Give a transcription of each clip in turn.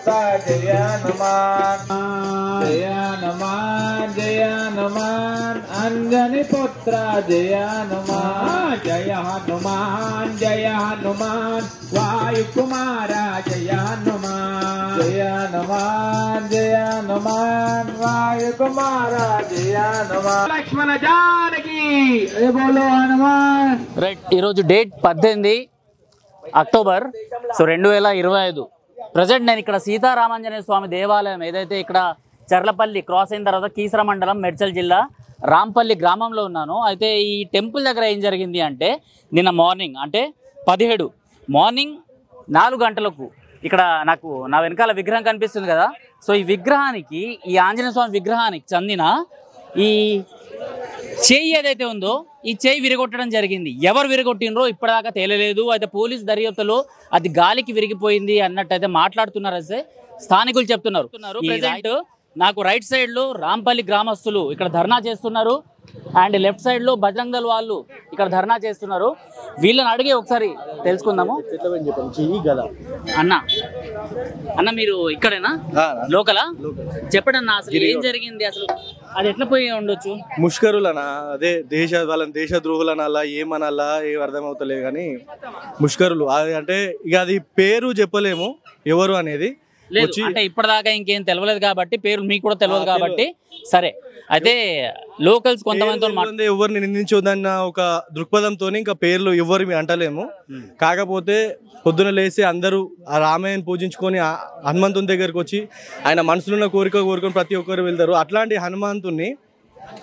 पुत्र जय हनुमान जय हनुमान जय हनुमान अंजनी पुत्र जय हनुमान जय हनुमान जय हनुमान वायु कुमार जय हनुमान जय हनुमान जय हनुमान वायु कुमार जय हनुमान लक्ष्मण जानकी बोलो हनुमान ఈరోజు డేట్ 18 అక్టోబర్ 2025 ప్రజెంట్ నేను ఇక్కడ సీతారామాంజనేయ స్వామి దేవాలయం ఏదైతే ఇక్కడ చర్లపల్లి క్రాస్ అయిన తర్వాత కీసర మండలం మేడ్చల్ జిల్లా రాంపల్లి గ్రామంలో ఉన్నాను. అయితే ఈ టెంపుల్ దగ్గర ఏం జరిగింది అంటే నిన్న మార్నింగ్ అంటే 17 మార్నింగ్ 4 గంటలకు ఇక్కడ నాకు నా వెనకాల విగ్రహం కనిపిస్తుంది కదా. సో ఈ విగ్రహానికి ఈ ఆంజనేయ స్వామి విగ్రహానికి చెందిన ఈ చేయి ఏదైతే ఉందో ఈ చేయి విరగొట్టడం జరిగింది. ఎవరు విరగొట్టినరో ఇప్పటిదాకా తేలలేదు. అయితే పోలీస్ దర్యాప్తులో అది గాలికి విరిగిపోయింది అన్నట్టయితే మాట్లాడుతున్నారు. అయితే స్థానికులు చెప్తున్నారు. ప్రెజెంట్ నాకు రైట్ సైడ్ లో రాంపల్లి గ్రామస్తులు ఇక్కడ ధర్నా చేస్తున్నారు అండ్ లెఫ్ట్ సైడ్ లో బజరంగ్ దళ్ వాళ్ళు ఇక్కడ ధర్నా చేస్తున్నారు. వీళ్ళని అడిగి ఒకసారి తెలుసుకుందాము. అన్న మీరు ఇక్కడేనా లోకలా? చెప్పండి అన్న, అసలు ఏం జరిగింది, అసలు అది ఎట్లా పోయి ఉండొచ్చు? ముష్కరులనా అదే వాళ్ళని దేశద్రోహులనాలా ఏమనాలా ఏం అర్థమవుతలేదు కానీ ముష్కరులు అది అంటే ఇక అది పేరు చెప్పలేము ఎవరు అనేది. లేదు అంటే ఇప్పటిదాకా ఇంకేం తెలియలేదు కాబట్టి పేరు మీకు కూడా తెలియదు కాబట్టి సరే. అయితే లోకల్స్ కొంతమంది ఎవరిని నిందించొద్దన్న ఒక దృక్పథంతో ఇంకా పేర్లు ఎవరు అంటలేము. కాకపోతే పొద్దున లేసి అందరూ ఆ రామయ్యని పూజించుకొని హనుమంతుని దగ్గరకు వచ్చి ఆయన మనసులున్న కోరుకొని ప్రతి ఒక్కరు వెళ్తారు. అట్లాంటి హనుమంతుని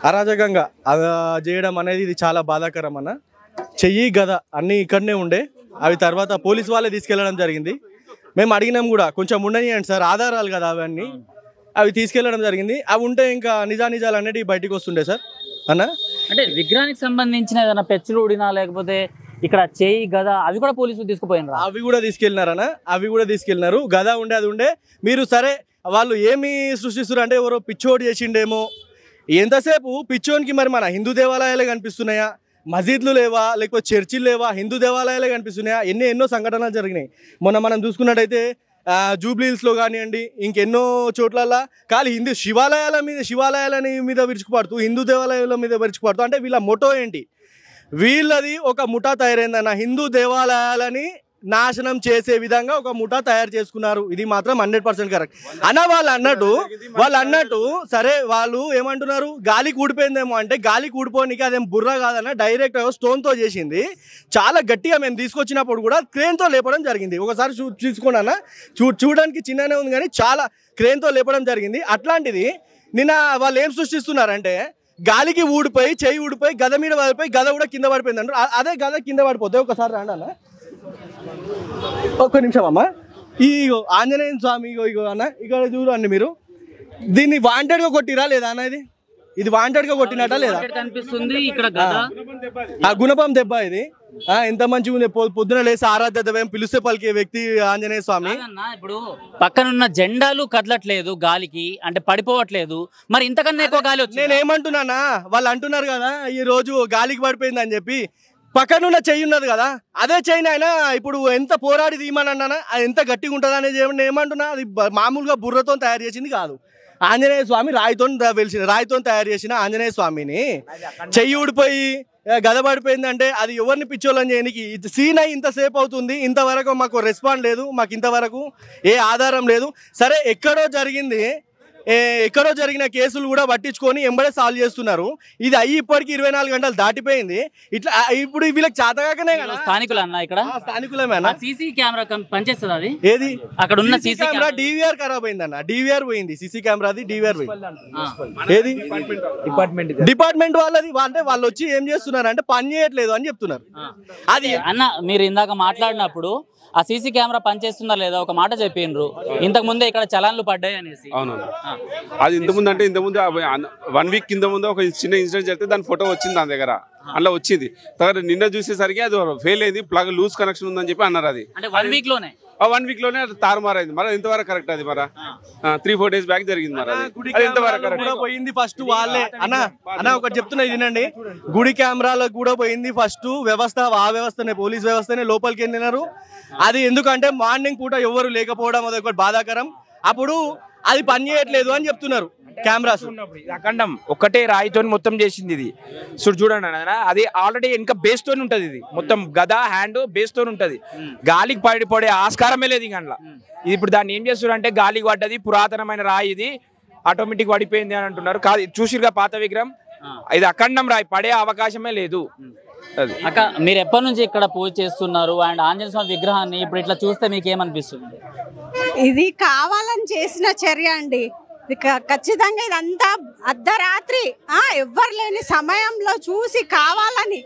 అరాజకంగా చేయడం అనేది ఇది చాలా బాధాకరం అన్న. చెయ్యి గద అన్నీ ఇక్కడనే ఉండే అవి తర్వాత పోలీసు వాళ్ళే తీసుకెళ్లడం జరిగింది. మేము అడిగినాం కూడా కొంచెం ఉండనియండి సార్, ఆధారాలు కదా అవన్నీ, అవి తీసుకెళ్లడం జరిగింది. అవి ఉంటే ఇంకా నిజాలు అనేటివి బయటకు వస్తుండే సార్ అన్న. అంటే విగ్రహానికి సంబంధించిన ఏదైనా పెచ్చులు ఊడినా లేకపోతే ఇక్కడ చేయి గద అవి కూడా పోలీసులు తీసుకుపోయినారు. అవి కూడా తీసుకెళ్ళినారన్న, అవి కూడా తీసుకెళ్ళినారు. గద ఉండే అది ఉండే. మీరు సరే వాళ్ళు ఏమి సృష్టిస్తారు అంటే ఎవరో పిచ్చోడు చేసిండేమో. ఎంతసేపు పిచ్చోనికి మరి మన హిందూ దేవాలయాలే కనిపిస్తున్నాయా, మసీద్లు లేవా, లేకపోతే చర్చిలు లేవా, హిందూ దేవాలయాలే కనిపిస్తున్నాయా? ఎన్నో సంఘటనలు జరిగినాయి. మొన్న మనం చూసుకున్నట్టయితే జూబ్లీహిల్స్లో కానివ్వండి ఇంకెన్నో చోట్లల్లో ఖాళీ శివాలయాలని మీద విరుచుకుపడుతూ హిందూ దేవాలయాల మీద విరుచుకుపడుతూ అంటే వీళ్ళ మోటో ఏంటి? వీళ్ళది ఒక ముఠా తయారైందన్న. హిందూ దేవాలయాలని నాశనం చేసే విధంగా ఒక ముఠా తయారు చేసుకున్నారు. ఇది మాత్రం 100% కరెక్ట్ అన్న. వాళ్ళు అన్నట్టు సరే వాళ్ళు ఏమంటున్నారు, గాలికి ఊడిపోయిందేమో అంటే గాలికి ఊడిపోనికి అదేం బుర్ర కాదన్న, డైరెక్ట్ స్టోన్తో చేసింది. చాలా గట్టిగా మేము తీసుకొచ్చినప్పుడు కూడా క్రేన్తో లేపడం జరిగింది. ఒకసారి చూసుకోండి అన్న, చూడడానికి చిన్ననే ఉంది కానీ చాలా క్రేన్తో లేపడం జరిగింది. అట్లాంటిది నిన్న వాళ్ళు ఏం సృష్టిస్తున్నారంటే గాలికి ఊడిపోయి చెయ్యి ఊడిపోయి గద మీద పడిపోయి గద కూడా కింద పడిపోయింది అంటారు. అదే గద కింద పడిపోతే ఒకసారి రండి అన్న, ఒక్క నిమిషం అమ్మ. ఈ ఆంజనేయ స్వామి ఇగో అన్న ఇక్కడ చూడండి మీరు, దీన్ని వాంటెడ్గా కొట్టిరా లేదా అన్న? ఇది వాంటెడ్గా కొట్టినట్ట లేదా? కనిపిస్తుంది ఇక్కడ ఆ గుణపం దెబ్బ ఇది. ఎంత మంచిగా ఉంది. పొద్దున లేసి ఆరాధ్య దైవం పిలిస్తే పలికే వ్యక్తి ఆంజనేయ స్వామి. ఇప్పుడు పక్కనున్న జెండాలు కదలట్లేదు గాలికి, అంటే పడిపోవట్లేదు. మరి ఇంతకన్నా ఎక్కువ గాలి వచ్చింది. నేను ఏమంటున్నానా, వాళ్ళు అంటున్నారు కదా ఈ రోజు గాలికి పడిపోయింది అని చెప్పి. పక్కనున్న చెయ్యి ఉన్నది కదా, అదే చెయ్యి అయినా ఇప్పుడు ఎంత పోరాడి తీయమన్నా అది ఎంత గట్టిగా ఉంటుంది అనేది ఏమంటున్నా, అది మామూలుగా బుర్రతో తయారు చేసింది కాదు. ఆంజనేయ స్వామి రాయితో తయారు చేసిన ఆంజనేయ స్వామిని చెయ్యి ఊడిపోయి గద పడిపోయింది అంటే అది ఎవరిని పిచ్చోళ్ళని చేయడానికి సీన్ అయ్యి ఇంతసేపు అవుతుంది. ఇంతవరకు మాకు రెస్పాండ్ లేదు, మాకు ఇంతవరకు ఏ ఆధారం లేదు. సరే ఎక్కడో జరిగిన కేసులు కూడా పట్టించుకొని ఎంబడే సాల్వ్ చేస్తున్నారు. ఇది అయ్యి ఇప్పటికి 24 గంటలు దాటిపోయింది. ఇట్లా ఇప్పుడు వీళ్ళకి చేతగాకనే కదా. స్థానికులు అన్న, ఇక్కడ స్థానికులేమన్నా సీసీ కెమెరా పనిచేస్తుంది. అది ఏది అక్కడ ఉన్న సీసీ కెమెరా డివిఆర్ ఖరాబ్ అయింది అన్న. డివిఆర్ పోయింది, సీసీ కెమెరాది డివిఆర్ పోయింది. ఏది డిపార్ట్మెంట్ వాళ్ళది. అంటే వాళ్ళు వచ్చి ఏం చేస్తున్నారు అంటే పని చేయట్లేదు అని చెప్తున్నారు. అది అన్న మీరు ఇందాక మాట్లాడినప్పుడు ఆ సీసీ కెమెరా పనిచేస్తుందా లేదా ఒక మాట చెప్పిండ్రు. ఇంతకు ముందే ఇక్కడ చలాన్లు పడ్డాయి అనేసి. అవునవును, అది ఇంతకుముందు అంటే ఇంతకుముందు 1 వీక్ కింద ముందు ఒక చిన్న ఇన్సిడెంట్ జరిగితే దాని ఫోటో వచ్చింది దాని దగ్గర, అలా వచ్చింది. తర్వాత నిన్న చూసేసరికి అది ఫెయిల్ అయింది, ప్లగ్ లూజ్ కనెక్షన్ ఉందని చెప్పి అన్నారు. అది 1 వీక్ లోనే ఆ 1 వీక్ లోనే తారుమారైంది. మరి ఎంతవరకు కరెక్ట్ అది? మరి 3-4 డేస్ బ్యాక్ జరిగింది. మరి అది ఎంతవరకు కరెక్ట్ పోయింది? ఫస్ట్ వాళ్ళే అన్న ఒకటి చెప్తున్నా వినండి. గుడి కెమెరాలకు కూడా పోయింది ఫస్ట్ వ్యవస్థ. ఆ వ్యవస్థనే పోలీస్ వ్యవస్థనే లోపలికి వెళ్ళినారు. అది ఎందుకంటే మార్నింగ్ పూట ఎవరు లేకపోవడం అదొకటి బాధాకరం. అప్పుడు అది పని చేయట్లేదు అని చెప్తున్నారు కెమెరాస్. అఖండం ఒక్కటే రాయితో మొత్తం చేసింది ఇది. చూడండి అది ఆల్రెడీ ఇంకా బేస్ తోని ఉంటది. ఇది మొత్తం గద హ్యాండ్ బేస్ తోని ఉంటది. గాలికి పడే ఆస్కారమే లేదు ఇంకా అందులో. ఇది ఇప్పుడు దాన్ని ఏం చేస్తున్నారు అంటే గాలికి పడ్డది, పురాతనమైన రాయి, ఇది ఆటోమేటిక్ పడిపోయింది అని అంటున్నారు. కాదు, చూసిరుగా పాత విగ్రహం, ఇది అఖండం రాయి, పడే అవకాశమే లేదు. అది అక్క, మీరు ఎప్పటి నుంచి ఇక్కడ పూజ చేస్తున్నారు అండ్ ఆంజనేయ స్వామి విగ్రహాన్ని ఇప్పుడు ఇట్లా చూస్తే మీకు ఏమనిపిస్తుంది? ఇది కావాలని చేసిన చర్య అండి. ఖచ్చితంగా ఇదంతా అర్ధరాత్రి ఎవ్వరు లేని సమయంలో చూసి కావాలని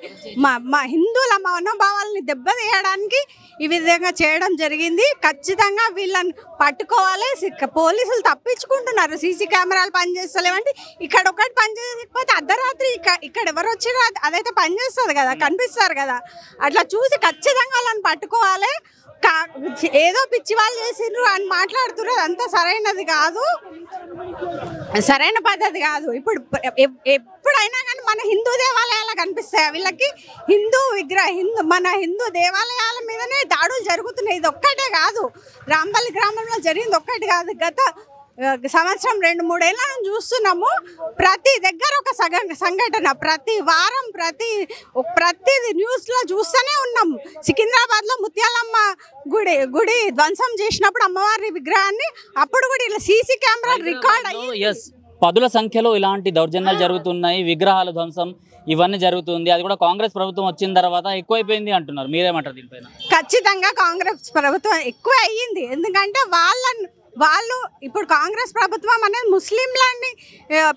మా హిందువుల మనోభావాలని దెబ్బతీయడానికి ఈ విధంగా చేయడం జరిగింది. ఖచ్చితంగా వీళ్ళని పట్టుకోవాలి. పోలీసులు తప్పించుకుంటున్నారు. సీసీ కెమెరాలు పనిచేస్తలేవంటే ఇక్కడ ఒకటి పనిచేయకపోతే అర్ధరాత్రి ఇక్కడ ఎవరు వచ్చినా అదైతే పనిచేస్తుంది కదా, కనిపిస్తారు కదా. అట్లా చూసి ఖచ్చితంగా వాళ్ళని పట్టుకోవాలి. ఏదో పిచ్చి వాళ్ళు చేసిండ్రు అని మాట్లాడుతున్నారు, అదంతా సరైనది కాదు, సరైన పద్ధతి కాదు. ఇప్పుడు ఎప్పుడైనా కానీ మన హిందూ దేవాలయాలు కనిపిస్తాయి వీళ్ళకి. మన హిందూ దేవాలయాల మీదనే దాడులు జరుగుతున్నాయి. ఇది ఒక్కటే కాదు, రాంపల్లి గ్రామంలో జరిగింది ఒక్కటి కాదు. గత సంవత్సరం 2-3 ఏళ్ళ నుంచి చూస్తున్నాము. ప్రతి దగ్గర ఒక సంఘటన, ప్రతి వారం ప్రతిది న్యూస్లో చూస్తూనే ఉన్నాము. సికింద్రాబాద్లో ముత్యాలమ్మ గుడి ధ్వంసం చేసినప్పుడు అమ్మవారి విగ్రహాన్ని అప్పుడు కూడా ఇలా సీసీ కెమెరా రికార్డ్ అయ్యి పదుల సంఖ్యలో ఇలాంటి దౌర్జన్యాలు జరుగుతున్నాయి, విగ్రహాల ధ్వంసం ఇవన్నీ జరుగుతుంది. అది కూడా కాంగ్రెస్ ప్రభుత్వం వచ్చిన తర్వాత ఎక్కువైపోయింది అంటున్నారు. మీరేమంటారు దీనిపైన? ఖచ్చితంగా కాంగ్రెస్ ప్రభుత్వం ఎక్కువ అయ్యింది. ఎందుకంటే వాళ్ళు ఇప్పుడు కాంగ్రెస్ ప్రభుత్వం అనేది ముస్లింలని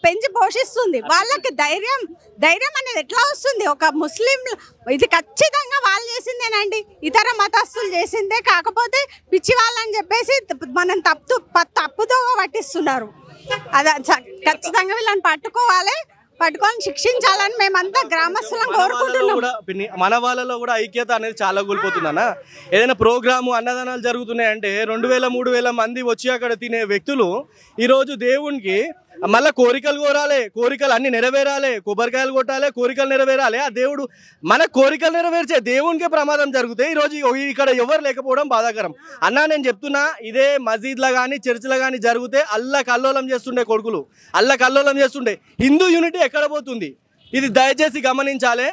పెంచి పోషిస్తుంది. వాళ్ళకి ధైర్యం అనేది ఎట్లా వస్తుంది? ఒక ముస్లిం ఇది ఖచ్చితంగా వాళ్ళు చేసిందేనండి, ఇతర మతస్థులు చేసిందే. కాకపోతే పిచ్చి వాళ్ళని చెప్పేసి మనం తప్పుతో పట్టిస్తున్నారు. అదే ఖచ్చితంగా వీళ్ళని పట్టుకొని శిక్షించాలని మేమంతా గ్రామస్తులం కోరుకుంటున్నాం. మన వాళ్ళలో కూడా ఐక్యత అనేది చాలా కోల్పోతుందన్న. ఏదైనా ప్రోగ్రాము అన్నదానాలు జరుగుతున్నాయంటే 2000-3000 మంది వచ్చి అక్కడ తినే వ్యక్తులు ఈరోజు దేవునికి మళ్ళీ కోరికలు కోరాలి, కోరికలు అన్ని నెరవేరాలి, కొబ్బరికాయలు కొట్టాలి, కోరికలు నెరవేరాలి. ఆ దేవుడు మన కోరికలు నెరవేర్చే దేవునికే ప్రమాదం జరుగుతాయి. ఈరోజు ఇక్కడ ఎవరు లేకపోవడం బాధాకరం అన్నా. నేను చెప్తున్నా, ఇదే మసీద్లో కానీ చర్చిలో కానీ జరిగితే అల్లకల్లోలం చేస్తుండే కొడుకులు, అల్లకల్లోలం చేస్తుండే. హిందూ యూనిటీ ఎక్కడ పోతుంది? ఇది దయచేసి గమనించాలి.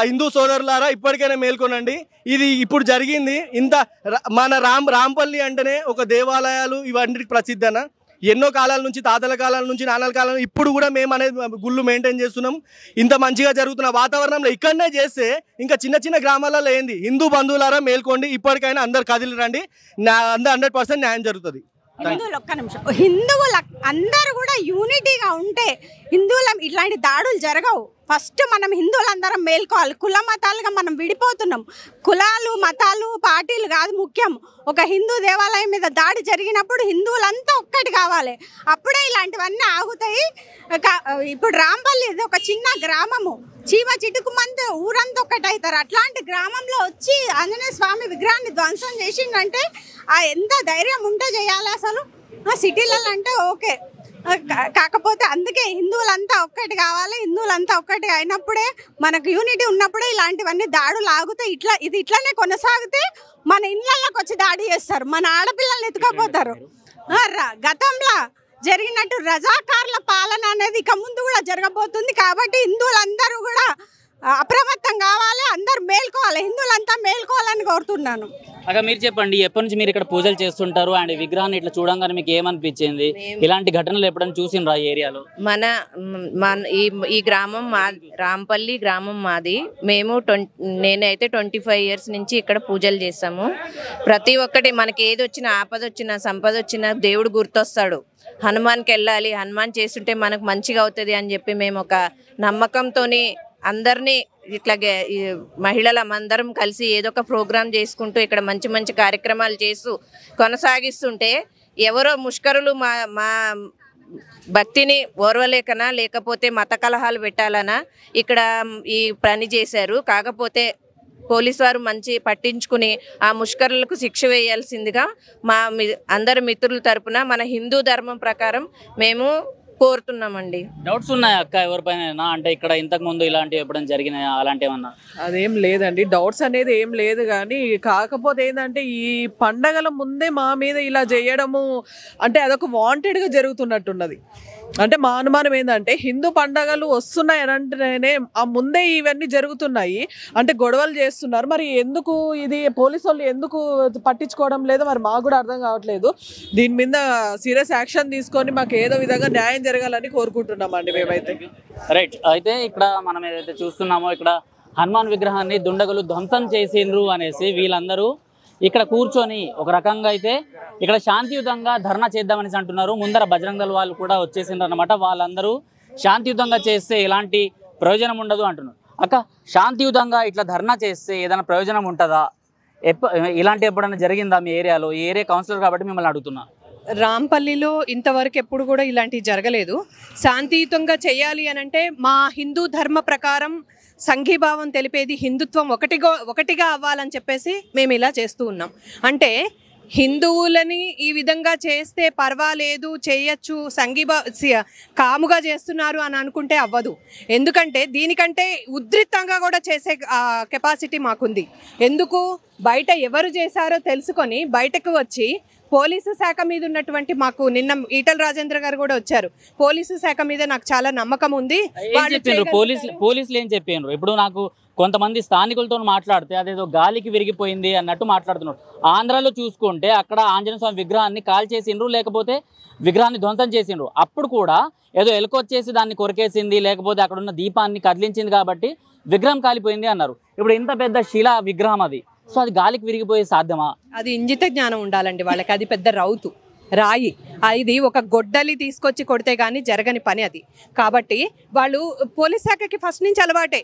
హిందూ సోదరులారా, ఇప్పటికైనా మేల్కొనండి. ఇది ఇప్పుడు జరిగింది ఇంత మన రాంపల్లి అంటేనే ఒక దేవాలయాలు ఇవన్నిటికి ప్రసిద్ధన. ఎన్నో కాలాల నుంచి, తాతల కాలాల నుంచి, నాన్నల కాలం, ఇప్పుడు కూడా మేము అనేది గుళ్ళు మెయింటైన్ చేస్తున్నాం. ఇంత మంచిగా జరుగుతున్న వాతావరణంలో ఇక్కడనే చేస్తే ఇంకా చిన్న గ్రామాలలో ఏంది? హిందూ బంధువులారా మేల్కోండి, ఇప్పటికైనా అందరు కదిలి రండి, 100% న్యాయం జరుగుతుంది. హిందువులు అందరూ కూడా యూనిటీగా ఉంటే హిందువుల ఇట్లాంటి దాడులు జరగవు. ఫస్ట్ మనం హిందువులందరం మేల్కోవాలి. కుల మతాలుగా మనం విడిపోతున్నాం. కులాలు, మతాలు, పార్టీలు కాదు ముఖ్యం. ఒక హిందూ దేవాలయం మీద దాడి జరిగినప్పుడు హిందువులంతా ఒక్కటి కావాలి, అప్పుడే ఇలాంటివన్నీ ఆగుతాయి. ఇప్పుడు రాంపల్లి ఇది ఒక చిన్న గ్రామము, చీమ చిటుకుమంది ఊరంతా ఒక్కటవుతారు. అట్లాంటి గ్రామంలో వచ్చి ఆంజనేయ స్వామి విగ్రహాన్ని ధ్వంసం చేసిందంటే ఎంత ధైర్యం ఉంటే చేయాలి అసలు. సిటీలలో అంటే ఓకే, కాకపోతే అందుకే హిందువులంతా ఒక్కటి కావాలి. హిందువులంతా ఒక్కటి అయినప్పుడే, మనకు యూనిటీ ఉన్నప్పుడే ఇలాంటివన్నీ దాడులు ఆగుతాయి. ఇది ఇట్లానే కొనసాగితే మన ఇళ్ళకి వచ్చి దాడి చేస్తారు, మన ఆడపిల్లల్ని ఎత్తుకపోతారు. గతంలో జరిగినట్టు రజాకార్ల పాలన అనేది ఇక ముందు కూడా జరగబోతుంది. కాబట్టి హిందువులందరూ కూడా అప్రమత్తం కావాలి, అందరూ మేల్కోవాలి, హిందువులంతా మేల్కోవాలని కోరుతున్నాను. అక్క, మీరు చెప్పండి, ఎప్పటి నుంచి మీరు ఇక్కడ పూజలు చేస్తుంటారు అండ్ విగ్రహాన్ని ఇట్లా చూడంగానే మీకు ఏమనిపించింది? ఇలాంటి ఘటనలు ఎప్పుడైనా చూసిండ్రా ఈ ఏరియాలో? ఈ గ్రామం రాంపల్లి గ్రామం మాది. మేము నేనైతే 25 years నుంచి ఇక్కడ పూజలు చేస్తాము. ప్రతి ఒక్కటి మనకి ఏది వచ్చినా, ఆపద వచ్చినా, సంపద వచ్చినా దేవుడు గుర్తొస్తాడు. హనుమాన్కి వెళ్ళాలి, హనుమాన్ చేస్తుంటే మనకు మంచిగా అవుతుంది అని చెప్పి మేము ఒక నమ్మకంతో అందరినీ ఇట్లాగే మహిళలందరం కలిసి ఏదో ఒక ప్రోగ్రాం చేసుకుంటూ ఇక్కడ మంచి కార్యక్రమాలు చేస్తూ కొనసాగిస్తుంటే ఎవరో ముష్కరులు మా భక్తిని ఓర్వలేకనా లేకపోతే మత కలహాలు పెట్టాలనా ఇక్కడ ఈ పని చేశారు. కాకపోతే పోలీసు వారు మంచి పట్టించుకుని ఆ ముష్కరులకు శిక్ష వేయాల్సిందిగా మా అందరి మిత్రుల తరపున మన హిందూ ధర్మం ప్రకారం మేము కోరుతున్నామండి. డౌట్స్ ఉన్నాయా అక్క ఎవరిపైన? అంటే ఇక్కడ ఇంతకు ముందు ఇలాంటివి ఎప్పుడైనా జరిగినాయా, అలాంటి ఏమన్నా? అదేం లేదండి, డౌట్స్ అనేది ఏం లేదు. కానీ కాకపోతే ఏంటంటే ఈ పండగల ముందే మా మీద ఇలా చేయడము అంటే అదొక వాంటెడ్గా జరుగుతున్నట్టున్నది. అంటే మా అనుమానం ఏంటంటే హిందూ పండగలు వస్తున్నాయి అని అంటేనే ఆ ముందే ఇవన్నీ జరుగుతున్నాయి అంటే గొడవలు చేస్తున్నారు. మరి ఎందుకు ఇది పోలీసు వాళ్ళు ఎందుకు పట్టించుకోవడం లేదు మరి మాకు కూడా అర్థం కావట్లేదు. దీని మీద సీరియస్ యాక్షన్ తీసుకొని మాకు ఏదో విధంగా న్యాయం జరగాలని కోరుకుంటున్నామండి మేమైతే. రైట్. అయితే ఇక్కడ మనం ఏదైతే చూస్తున్నామో ఇక్కడ హనుమాన్ విగ్రహాన్ని దుండగులు ధ్వంసం చేసిండ్రు అనేసి వీళ్ళందరూ ఇక్కడ కూర్చొని ఒక రకంగా అయితే ఇక్కడ శాంతియుతంగా ధర్నా చేద్దామనేసి అంటున్నారు. ముందర బజరంగ దళ వాళ్ళు కూడా వచ్చేసిండ్రు అనమాట. వాళ్ళందరూ శాంతియుతంగా చేస్తే ఎలాంటి ప్రయోజనం ఉండదు అంటున్నారు. అక్క, శాంతియుతంగా ఇట్లా ధర్నా చేస్తే ఏదైనా ప్రయోజనం ఉంటుందా? ఇలాంటి ఎప్పుడైనా జరిగిందా మీ ఏరియాలో? ఈ ఏరియా కౌన్సిలర్ కాబట్టి మిమ్మల్ని అడుగుతున్నా. రాంపల్లిలో ఇంతవరకు ఎప్పుడు కూడా ఇలాంటివి జరగలేదు. శాంతియుతంగా చేయాలి అనంటే మా హిందూ ధర్మ ప్రకారం సంఘీభావం తెలిపేది హిందుత్వం ఒకటిగా అవ్వాలని చెప్పేసి మేము ఇలా చేస్తూ ఉన్నాం. అంటే హిందువులని ఈ విధంగా చేస్తే పర్వాలేదు, చేయొచ్చు, కాముగా చేస్తున్నారు అని అనుకుంటే అవ్వదు. ఎందుకంటే దీనికంటే ఉధృతంగా కూడా చేసే కెపాసిటీ మాకుంది. ఎందుకు బయట ఎవరు చేశారో తెలుసుకొని బయటకు వచ్చి పోలీసు శాఖ మీద ఉన్నటువంటి మాకు నిన్న ఈటల రాజేంద్ర గారు కూడా వచ్చారు. పోలీసు శాఖ మీద నాకు చాలా నమ్మకం ఉంది. పోలీసులు ఏం చెప్పారు? ఇప్పుడు నాకు కొంతమంది స్థానికులతో మాట్లాడితే అదేదో గాలికి విరిగిపోయింది అన్నట్టు మాట్లాడుతున్నారు. ఆంధ్రాలో చూసుకుంటే అక్కడ ఆంజనేయ స్వామి విగ్రహాన్ని కాల్ చేసిండ్రు, లేకపోతే విగ్రహాన్ని ధ్వంసం చేసిండ్రు. అప్పుడు కూడా ఏదో ఎలుకొచ్చేసి దాన్ని కొరికేసింది, లేకపోతే అక్కడ ఉన్న దీపాన్ని కదిలించింది కాబట్టి విగ్రహం కాలిపోయింది అన్నారు. ఇప్పుడు ఇంత పెద్ద శిలా విగ్రహం అది, సో అది గాలికి విరిగిపోయే సాధ్యమా? అది ఇంజిత జ్ఞానం ఉండాలండి వాళ్ళకి. అది పెద్ద రాయి, ఇది ఒక గొడ్డలి తీసుకొచ్చి కొడితే కానీ జరగని పని అది. కాబట్టి వాళ్ళు పోలీస్ శాఖకి ఫస్ట్ నుంచి అలవాటే.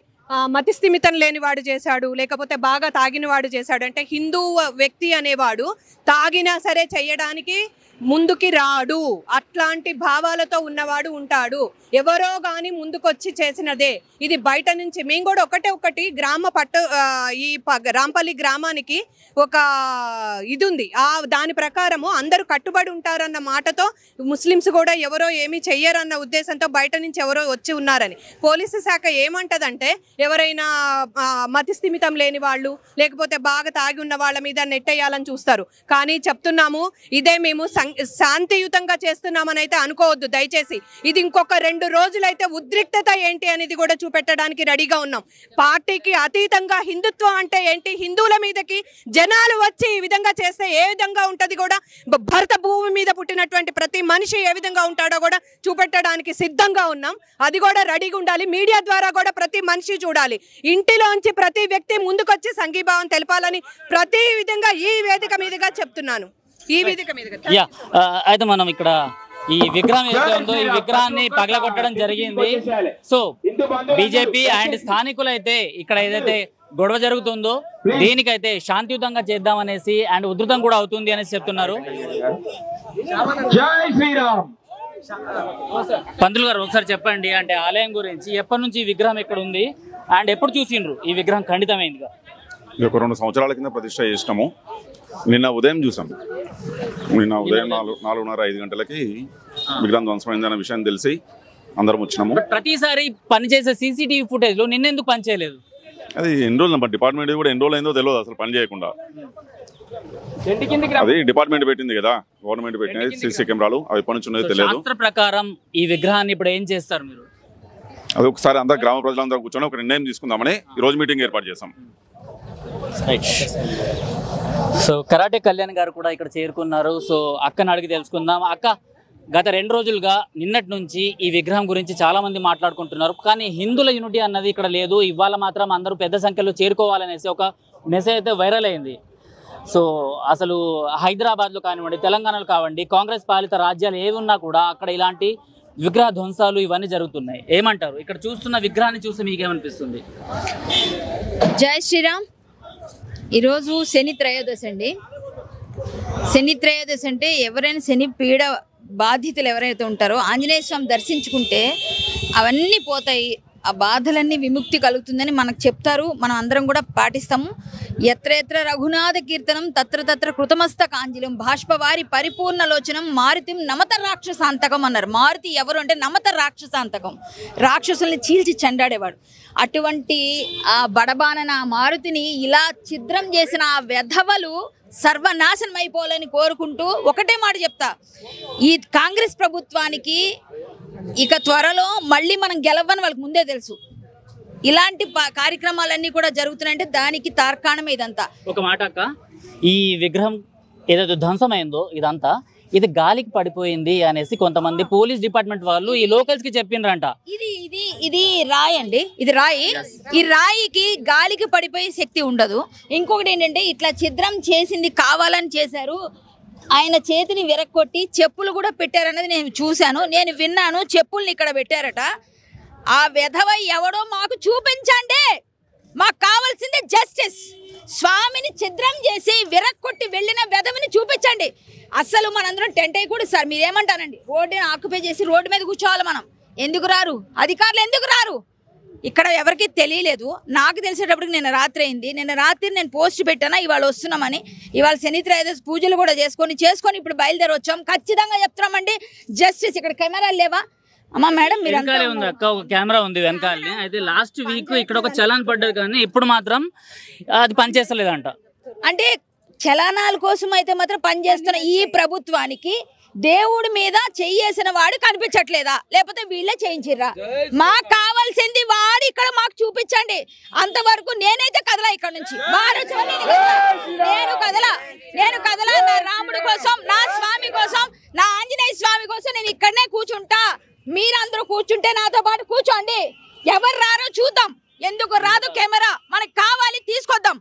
మతి స్థిమితం లేనివాడు చేశాడు, లేకపోతే బాగా తాగినవాడు చేశాడు అంటే హిందూ వ్యక్తి అనేవాడు తాగినా సరే చెయ్యడానికి ముందుకి రాడు. అట్లాంటి భావాలతో ఉన్నవాడు ఉంటాడు. ఎవరో కానీ ముందుకొచ్చి చేసినదే ఇది. బయట నుంచి మేము కూడా ఒకటి ఈ రాంపల్లి గ్రామానికి ఒక ఇది ఉంది. దాని ప్రకారము అందరూ కట్టుబడి ఉంటారన్న మాటతో ముస్లిమ్స్ కూడా ఎవరో ఏమీ చెయ్యరన్న ఉద్దేశంతో బయట నుంచి ఎవరో వచ్చి ఉన్నారని పోలీసు శాఖ ఏమంటదంటే ఎవరైనా మతి స్థిమితం లేని వాళ్ళు లేకపోతే బాగా తాగి ఉన్న వాళ్ళ మీద నెట్టేయాలని చూస్తారు. కానీ చెప్తున్నాము, ఇదే మేము శాంతియుతంగా చేస్తున్నామని అయితే అనుకోవద్దు దయచేసి. ఇది ఇంకొక 2 రోజులైతే ఉద్రిక్తత ఏంటి అనేది కూడా చూపెట్టడానికి రెడీగా ఉన్నాం. పార్టీకి అతీతంగా హిందుత్వం అంటే ఏంటి, హిందువుల మీదకి జనాలు వచ్చి ఈ విధంగా చేస్తే ఏ విధంగా ఉంటుంది కూడా, భరత భూమి మీద పుట్టినటువంటి ప్రతి మనిషి ఏ విధంగా ఉంటాడో కూడా చూపెట్టడానికి సిద్ధంగా ఉన్నాం. అది కూడా రెడీగా ఉండాలి. మీడియా ద్వారా కూడా ప్రతి మనిషి చూడాలి. ఇంటిలోంచి ప్రతి వ్యక్తి ముందుకొచ్చి సంఘీభావం తెలపాలని ప్రతి విధంగా ఈ వేదిక మీదుగా చెప్తున్నాను. అయితే మనం ఇక్కడ ఈ విగ్రహం ఏదైతే ఉందో ఈ విగ్రహాన్ని పగలగొట్టడం జరిగింది. సో బీజేపీ అండ్ స్థానికులు అయితే ఇక్కడ ఏదైతే గొడవ జరుగుతుందో దీనికైతే శాంతియుతంగా చేద్దామనేసి అండ్ ఉధృతం కూడా అవుతుంది అనేసి చెప్తున్నారు. పంతులు గారు ఒకసారి చెప్పండి, అంటే ఆలయం గురించి ఎప్పటి నుంచి ఈ విగ్రహం ఎక్కడ ఉంది అండ్ ఎప్పుడు చూసిండ్రు ఈ విగ్రహం ఖండితమైందిగా? ఒక 2 సంవత్సరాల కింద ప్రతిష్ట చేసినాము. నిన్న ఉదయం చూసాం. నిన్న ఉదయం 4:30-5 గంటలకి విగ్రహం ధ్వంసమైందన్న విషయం తెలిసి అందరం వచ్చినాము. ప్రతిసారి పనిచేసే సీసీటీవీ ఫుటేజ్ లో నిన్నెందుకు పని చేయలేదు? అది ఎన్ని రోజులు డిపార్ట్మెంట్ కూడా ఎన్ని రోజులు అయిందో తెలియదు అసలు పని చేయకుండా. అది డిపార్ట్మెంట్ పెట్టింది కదా, గవర్నమెంట్ పెట్టినది సీసీ కెమెరాలు, అవి ఎప్పటి నుంచి ఉన్నది తెలియదు. శాస్త్ర ప్రకారం ఈ విగ్రహాన్ని ఇప్పుడు ఏం చేస్తారు మీరు? అది ఒకసారి అందరు గ్రామ ప్రజలందరూ కూర్చొని ఒక నిర్ణయం తీసుకుందామని ఈ రోజు మీటింగ్ ఏర్పాటు చేస్తాం. సో కరాటే కళ్యాణ్ గారు కూడా ఇక్కడ చేరుకున్నారు. సో అక్కని అడిగి తెలుసుకుందాం. అక్క, గత 2 రోజులుగా నిన్నటి నుంచి ఈ విగ్రహం గురించి చాలా మంది మాట్లాడుకుంటున్నారు, కానీ హిందువుల యూనిటీ అన్నది ఇక్కడ లేదు. ఇవాళ మాత్రం అందరూ పెద్ద సంఖ్యలో చేరుకోవాలనేసి ఒక మెసేజ్ అయితే వైరల్ అయింది. సో అసలు హైదరాబాద్లో కానివ్వండి, తెలంగాణలో కానివ్వండి, కాంగ్రెస్ పాలిత రాజ్యాలు ఏవి ఉన్నా కూడా అక్కడ ఇలాంటి విగ్రహ ధ్వంసాలు ఇవన్నీ జరుగుతున్నాయి. ఏమంటారు? ఇక్కడ చూస్తున్న విగ్రహాన్ని చూస్తే మీకేమనిపిస్తుంది? జై శ్రీరామ్. ఈరోజు శని త్రయోదశి అండి. శని త్రయోదశి అంటే ఎవరైనా శని పీడ బాధితులు ఎవరైతే ఉంటారో ఆంజనేయ స్వామి దర్శించుకుంటే అవన్నీ పోతాయి, ఆ బాధలన్నీ విముక్తి కలుగుతుందని మనకు చెప్తారు. మనం అందరం కూడా పాటిస్తాము. ఎత్ర ఎత్ర రఘునాథ కీర్తనం తత్ర తత్ర కృతమస్తకాంజలిం బాష్పవారి పరిపూర్ణలోచనం మారుతిం నమత రాక్షసాంతకం అన్నారు. మారుతి ఎవరు అంటే నమత రాక్షసాంతకం, రాక్షసుల్ని చీల్చి చెండాడేవాడు. అటువంటి ఆ బడబానన మారుతిని ఇలా ఛిద్రం చేసిన ఆ వెధవలు సర్వనాశనం అయిపోవాలని కోరుకుంటూ ఒకటే మాట చెప్తా, ఈ కాంగ్రెస్ ప్రభుత్వానికి ఇక త్వరలో మళ్ళీ మనం గెలవని వాళ్ళకి ముందే తెలుసు. ఇలాంటి కార్యక్రమాలన్నీ కూడా జరుగుతున్నాయంటే దానికి తార్కాణం ఇదంతా. ఒక మాట అక్క, ఈ విగ్రహం ఏదైతే ధ్వంసమైందో ఇదంతా ఇది గాలికి పడిపోయింది అనేసి కొంతమంది పోలీస్ డిపార్ట్మెంట్ వాళ్ళు ఈ లోకల్స్ కి చెప్పిండ్రంట. ఇది రాయి అండి, ఇది రాయి. ఈ రాయికి గాలికి పడిపోయే శక్తి ఉండదు. ఇంకొకటి ఏంటంటే ఇట్లా ఛిద్రం చేసింది కావాలని చేశారు. ఆయన చేతిని విరక్కొట్టి చెప్పులు కూడా పెట్టారన్నది నేను చూశాను, నేను విన్నాను. చెప్పుల్ని ఇక్కడ పెట్టారట. ఆ వెధవ ఎవడో మాకు చూపించండి, మాకు కావాల్సిందే జస్టిస్. స్వామిని ఛిద్రం చేసి విరక్కొట్టి వెళ్ళిన వెధవని చూపించండి. అసలు మనందరం టెంట్ అయ్యకూడదు సార్. మీరేమంటారండి? రోడ్డుని ఆక్యుపై చేసి రోడ్డు మీద కూర్చోవాలి మనం. ఎందుకు రారు అధికారులు? ఎందుకు రారు? ఇక్కడ ఎవరికి తెలియలేదు. నాకు తెలిసేటప్పటికి నిన్న రాత్రి అయింది. నిన్న రాత్రి నేను పోస్ట్ పెట్టానా ఇవాళ వస్తున్నామని. ఇవాళ శని త్రయోదశి పూజలు కూడా చేసుకొని ఇప్పుడు బయలుదేరి వచ్చాం. ఖచ్చితంగా చెప్తున్నామండి జస్టిస్. ఇక్కడ కెమెరాలు లేవా అమ్మా? మేడం మీరు ఉంది అక్క, ఒక కెమెరా ఉంది వెనకాలని. అయితే లాస్ట్ వీక్ ఇక్కడ ఒక చలాన్ పడ్డది కానీ ఇప్పుడు మాత్రం అది పనిచేస్తలేదంట. అంటే చలానాల కోసం అయితే మాత్రం పనిచేస్తున్న ఈ ప్రభుత్వానికి దేవుడి మీద చెయ్యేసిన వాడు కనిపించట్లేదా? లేకపోతే వీళ్ళే చేయించిర్రా? మాకు కావాల్సింది వాడు ఇక్కడ మాకు చూపించండి. అంతవరకు నేనైతే కదలా ఇక్కడ నుంచి. నేను కదలా నా రాముడి కోసం, నా స్వామి కోసం, నా ఆంజనేయ స్వామి కోసం నేను ఇక్కడనే కూర్చుంటా. మీరందరూ కూర్చుంటే నాతో పాటు కూర్చోండి. ఎవరు రారో చూద్దాం. ఎందుకు రాదు కెమెరా? మనకు కావాలి, తీసుకొద్దాం.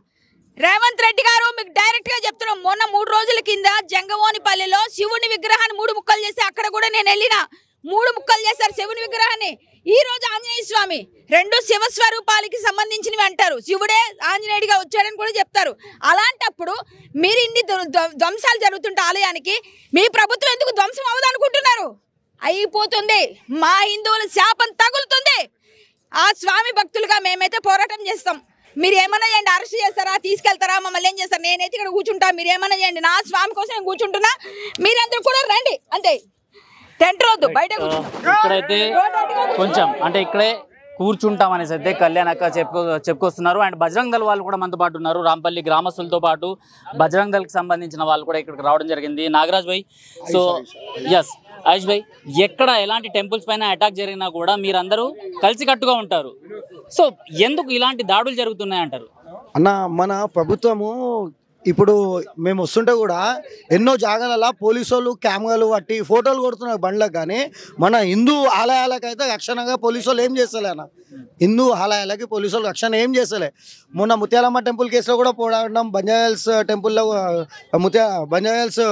రేవంత్ రెడ్డి గారు మీకు డైరెక్ట్ గా చెప్తున్నాం. మొన్న 3 రోజుల కింద జంగమోనిపల్లిలో శివుని విగ్రహాన్ని 3 ముక్కలు చేసి అక్కడ కూడా నేను వెళ్ళిన 3 ముక్కలు చేశారు శివుని విగ్రహాన్ని. ఈ రోజు ఆంజనేయ స్వామి 2 శివస్వరూపాలకి సంబంధించినవి అంటారు. శివుడే ఆంజనేయుడిగా వచ్చాడని కూడా చెప్తారు. అలాంటప్పుడు మీరు ఇన్ని ధ్వంసాలు జరుగుతుంటే ఆలయానికి మీ ప్రభుత్వం ఎందుకు ధ్వంసం అవ్వదనుకుంటున్నారు? అయిపోతుంది. మా హిందువుల శాపం తగులుతుంది. ఆ స్వామి భక్తులుగా మేమైతే పోరాటం చేస్తాం. మీరు ఏమన్నా చేయండి, అరెస్ట్ చేస్తారా, తీసుకెళ్తారా, మమ్మల్ని ఏం చేస్తారు? నేనైతే ఇక్కడ కూర్చుంటా. మీరు ఏమన్నా చేయండి, నా స్వామి కోసం నేను కూర్చుంటున్నా. మీరందరూ కూడా రండి అంతే. టెంట్ రోడ్డు బయట ఇక్కడైతే కొంచెం అంటే ఇక్కడే కూర్చుంటాం అనేసి అయితే కళ్యాణ్ అక్క చెప్పుకొస్తున్నారు. అండ్ బజరంగ్ దళ్ వాళ్ళు కూడా మనతో పాటు ఉన్నారు. రాంపల్లి గ్రామస్తులతో పాటు బజరంగ్ దళ్ కి సంబంధించిన వాళ్ళు కూడా ఇక్కడికి రావడం జరిగింది. నాగరాజ్ భాయ్, సో ఎస్ ఆయుష్ భాయ్, ఎక్కడ ఎలాంటి టెంపుల్స్ పైన అటాక్ జరిగినా కూడా మీరందరూ కలిసికట్టుగా ఉంటారు. సో ఎందుకు ఇలాంటి దాడులు జరుగుతున్నాయి అంటారు? అన్న, మన ప్రభుత్వము ఇప్పుడు మేము వస్తుంటే కూడా ఎన్నో జాగాలలో పోలీసు వాళ్ళు కెమెరాలు పట్టి ఫోటోలు కొడుతున్నారు బండ్లకు. కానీ మన హిందూ ఆలయాలకైతే రక్షణగా పోలీసు వాళ్ళు ఏం చేస్తలే అన్న. హిందూ ఆలయాలకి పోలీసు వాళ్ళు రక్షణ ఏం చేస్తలే. మొన్న ముత్యాలమ్మ టెంపుల్ కేసులో కూడా పోరాడినాం. బంజారాహిల్స్ టెంపుల్లో బంజారాహిల్స్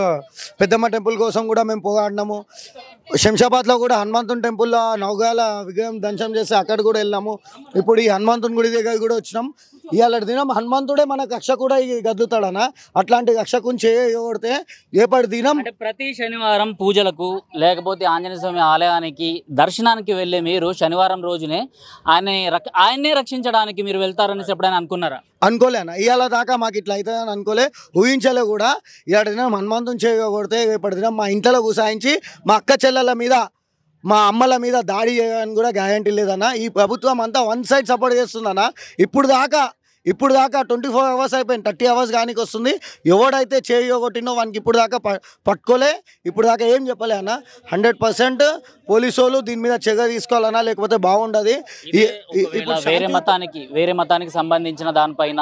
పెద్దమ్మ టెంపుల్ కోసం కూడా మేము పోరాడినాము. శంషాబాద్లో కూడా హనుమంతుని టెంపుల్లో నవగాల విగ్రహం ధ్వంసం చేసి అక్కడ కూడా వెళ్ళినాము. ఇప్పుడు ఈ హనుమంతుని గుడి దగ్గర కూడా వచ్చినాం. ఇవాళ దినం హనుమంతుడే మన కక్ష కూడా గద్దుతాడనా. అట్లాంటి రక్షకుని చేయగొడితే ఏపటి దినం ప్రతి శనివారం పూజలకు లేకపోతే ఆంజనేయ స్వామి ఆలయానికి దర్శనానికి వెళ్ళే మీరు శనివారం రోజునే ఆయన్నే రక్షించడానికి మీరు వెళ్తారని ఎప్పుడైనా అనుకున్నారా? అనుకోలేనా. ఇవాళ దాకా మాకు ఇట్లా అవుతుందని అనుకోలే, ఊహించలే కూడా. ఇవాళ దినం హనుమంతుని చేయగొడితే రేపటి దినం మా ఇంట్లో గుసాయించి మా అక్క చెల్లెల మీద మా అమ్మల మీద దాడి చేయడానికి కూడా గ్యారంటీ లేదన్నా. ఈ ప్రభుత్వం అంతా వన్ సైడ్ సపోర్ట్ చేస్తుందన్నా. ఇప్పుడు దాకా 24 అవర్స్ అయిపోయింది, 30 అవర్స్ కానీ వస్తుంది. ఎవడైతే చేయగొట్టినో వానికి ఇప్పుడు దాకా పట్టుకోలే. ఇప్పుడు దాకా ఏం చెప్పలే అన్న. 100% పోలీసు వాళ్ళు దీని మీద చర్య తీసుకోవాలన్నా, లేకపోతే బాగుండదు. వేరే మతానికి సంబంధించిన దానిపైన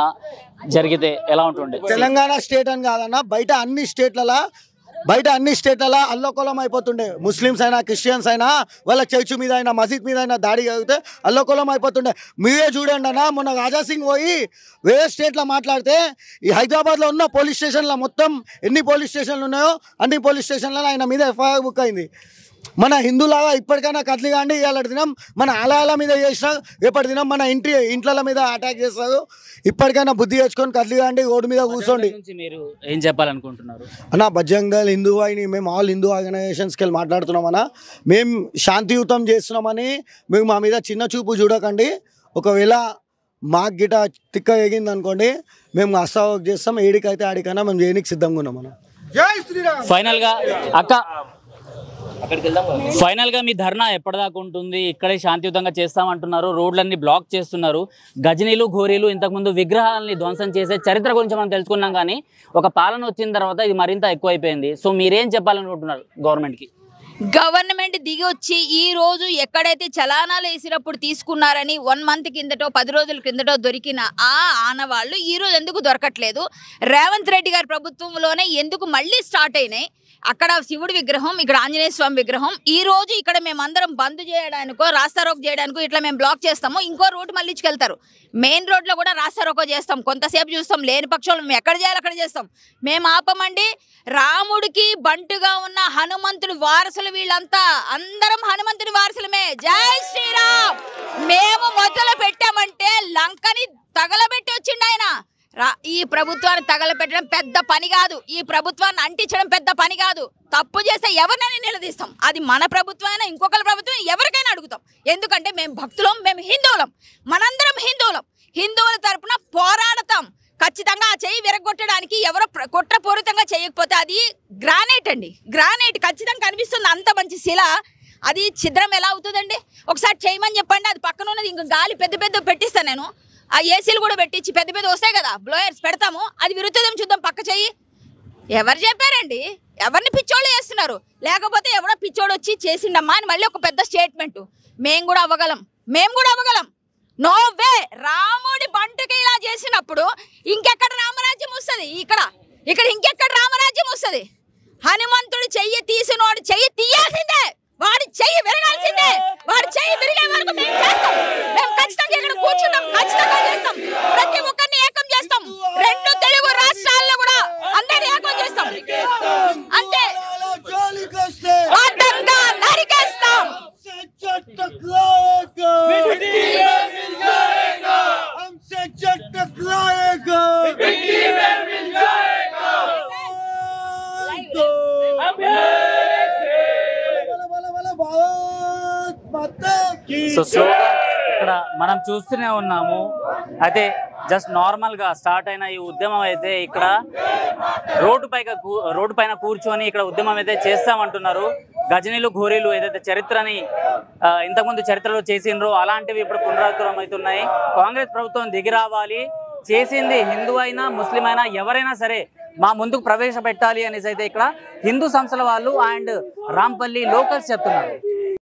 జరిగితే ఎలా ఉంటుండే? తెలంగాణ స్టేట్ అని కాదన్నా, బయట అన్ని స్టేట్లలో అల్లోకొలం అయిపోతుండే. ముస్లిమ్స్ అయినా క్రిస్టియన్స్ అయినా వాళ్ళ చర్చ్ మీద అయినా మసీద్ మీద అయినా దాడి జరిగితే అల్లోకొలం అయిపోతుండే. మీరే చూడండి అన్న, మొన్న రాజాసింగ్ పోయి వేరే స్టేట్లో మాట్లాడితే ఈ హైదరాబాద్లో ఉన్న పోలీస్ స్టేషన్లో మొత్తం ఎన్ని పోలీస్ స్టేషన్లు ఉన్నాయో అన్ని పోలీస్ స్టేషన్లలో ఆయన మీద ఎఫ్ఐఆర్ బుక్ అయింది. మన హిందువులాగా ఇప్పటికైనా కత్లి కాండి. ఇవాళ దినం మన ఆలయాల మీద చేసిన రేపటి దినం మన ఇంట్ల మీద అటాక్ చేస్తారు. ఇప్పటికైనా బుద్ధి తెచ్చుకొని కత్లి కాండి, రోడ్డు మీద కూర్చోండి. మీరు ఏం చెప్పాలనుకుంటున్నారు అన్న? బజరంగ్ దళ్ హిందూ అయిన మేము ఆల్ హిందూ ఆర్గనైజేషన్స్కి వెళ్ళి మాట్లాడుతున్నామన్నా. మేము శాంతియుతం చేస్తున్నామని మేము మా మీద చిన్న చూపు చూడకండి. ఒకవేళ మాకు గిట తిక్క ఎగింది అనుకోండి, మేము అస్సావకు చేస్తాం. ఏడికైతే ఆడికైనా మేము చేయడానికి సిద్ధంగా ఉన్నాం. మనం ఫైనల్గా అక్క, ఫైనల్గా మీ ధర్నా ఎప్పటిదాకా ఉంటుంది? ఇక్కడే శాంతియుతంగా చేస్తామంటున్నారు, రోడ్లన్నీ బ్లాక్ చేస్తున్నారు. గజనీలు ఘోరీలు ఇంతకుముందు విగ్రహాలని ధ్వంసం చేసే చరిత్ర గురించి మనం తెలుసుకున్నాం, కానీ ఒక పాలన వచ్చిన తర్వాత ఇది మరింత ఎక్కువైపోయింది. సో మీరేం చెప్పాలనుకుంటున్నారు గవర్నమెంట్కి? గవర్నమెంట్ దిగి వచ్చి ఈ రోజు ఎక్కడైతే చలానాలు వేసినప్పుడు తీసుకున్నారని 1 మంత్ కిందటో 10 రోజుల కిందటో దొరికిన ఆ ఆనవాళ్ళు ఈ రోజు ఎందుకు దొరకట్లేదు? రేవంత్ రెడ్డి గారి ప్రభుత్వంలోనే ఎందుకు మళ్ళీ స్టార్ట్ అయినాయి? అక్కడ శివుడి విగ్రహం, ఇక్కడ ఆంజనేయ స్వామి విగ్రహం. ఈ రోజు ఇక్కడ మేమందరం బంద్ చేయడానికో రాస్తారోకో చేయడానికో ఇట్లా మేము బ్లాక్ చేస్తాము. ఇంకో రూట్ మళ్ళీ ఇచ్చుకెళ్తారు. మెయిన్ రోడ్లో కూడా రాస్తారోకో చేస్తాం, కొంతసేపు చూస్తాం. లేని పక్షంలో మేము ఎక్కడ చేయాలి అక్కడ చేస్తాం. మేము ఆపమండి. రాముడికి బంటుగా ఉన్న హనుమంతుడి వారసులు వీళ్ళంతా, అందరం హనుమంతుడి వారసులమే. జై శ్రీరామ్. మేము మొదలు పెట్టామంటే లంకని తగలబెట్టి వచ్చిండు ఆయన. ఈ ప్రభుత్వాన్ని తగలపెట్టడం పెద్ద పని కాదు, ఈ ప్రభుత్వాన్ని అంటించడం పెద్ద పని కాదు. తప్పు చేస్తే ఎవరినైనా నిలదీస్తాం. అది మన ప్రభుత్వం అయినా ఇంకొకరి ప్రభుత్వం, ఎవరికైనా అడుగుతాం. ఎందుకంటే మేము భక్తులం, మేము హిందువులం, మనందరం హిందువులం. హిందువుల తరపున పోరాడతాం. ఖచ్చితంగా ఆ చెయ్యి విరగొట్టడానికి ఎవరో కుట్రపూరితంగా చేయకపోతే అది గ్రానైట్ అండి, గ్రానైట్ ఖచ్చితంగా కనిపిస్తుంది. అంత మంచి శిల, అది ఛిద్రం ఎలా అవుతుందండి? ఒకసారి చేయమని చెప్పండి. అది పక్కన ఉన్నది ఇంకా గాలి పెద్ద పెద్ద పెట్టిస్తాను నేను. ఆ ఏసీలు కూడా పెట్టించి పెద్ద పెద్ద వస్తాయి కదా, బ్లోయర్స్ పెడతాము. అది విరుతుందేమో చూద్దాం. పక్క చెయ్యి ఎవరు చెప్పారండి? ఎవరిని పిచ్చోళ్ళు చేస్తున్నారు? లేకపోతే ఎవడో పిచ్చోడు వచ్చి చేసిండమ్మా అని మళ్ళీ ఒక పెద్ద స్టేట్మెంట్. మేము కూడా అవ్వగలం, మేము కూడా అవ్వగలం. No way. రాముడి బంటుకి ఇలా చేసినప్పుడు ఇంకెక్కడ రామరాజ్యం వస్తుంది? ఇక్కడ ఇంకెక్కడ రామరాజ్యం వస్తుంది? హనుమంతుడు చెయ్యి తీసినోడు చెయ్యి తీయాల్సిందే, వాడి చెయ్యి విరగాల్సిందే. వాడి చెయ్యి విరిగే వరకు మేము చేస్తాం. మేము ఖచ్చితంగా ఇక్కడ కూర్చుంటాం, ఖచ్చితంగా చేస్తాం. ప్రతి ఒక్కరిని ఏకం చేస్తాం. 2 తెలుగు రాష్ట్రాల్లో కూడా అందరినీ ఏకం చేస్తాం. అంతే, అడ్డంగా నరికేస్తాం. సో స్లోగన్స్ ఇక్కడ మనం చూస్తూనే ఉన్నాము. అయితే జస్ట్ నార్మల్గా స్టార్ట్ అయిన ఈ ఉద్యమం అయితే ఇక్కడ రోడ్డు పైన కూర్చొని ఇక్కడ ఉద్యమం అయితే చేస్తామంటున్నారు. గజనీలు ఘోరీలు ఏదైతే చరిత్రని ఇంతకుముందు చరిత్రలో చేసిండ్రో అలాంటివి ఇప్పుడు పునరావృతం అవుతున్నాయి. కాంగ్రెస్ ప్రభుత్వం దిగి రావాలి, చేసింది హిందూ అయినా ముస్లిం అయినా ఎవరైనా సరే మా ముందుకు ప్రవేశపెట్టాలి అనేసి అయితే ఇక్కడ హిందూ సంస్థల వాళ్ళు అండ్ రాంపల్లి లోకల్స్ చెప్తున్నారు.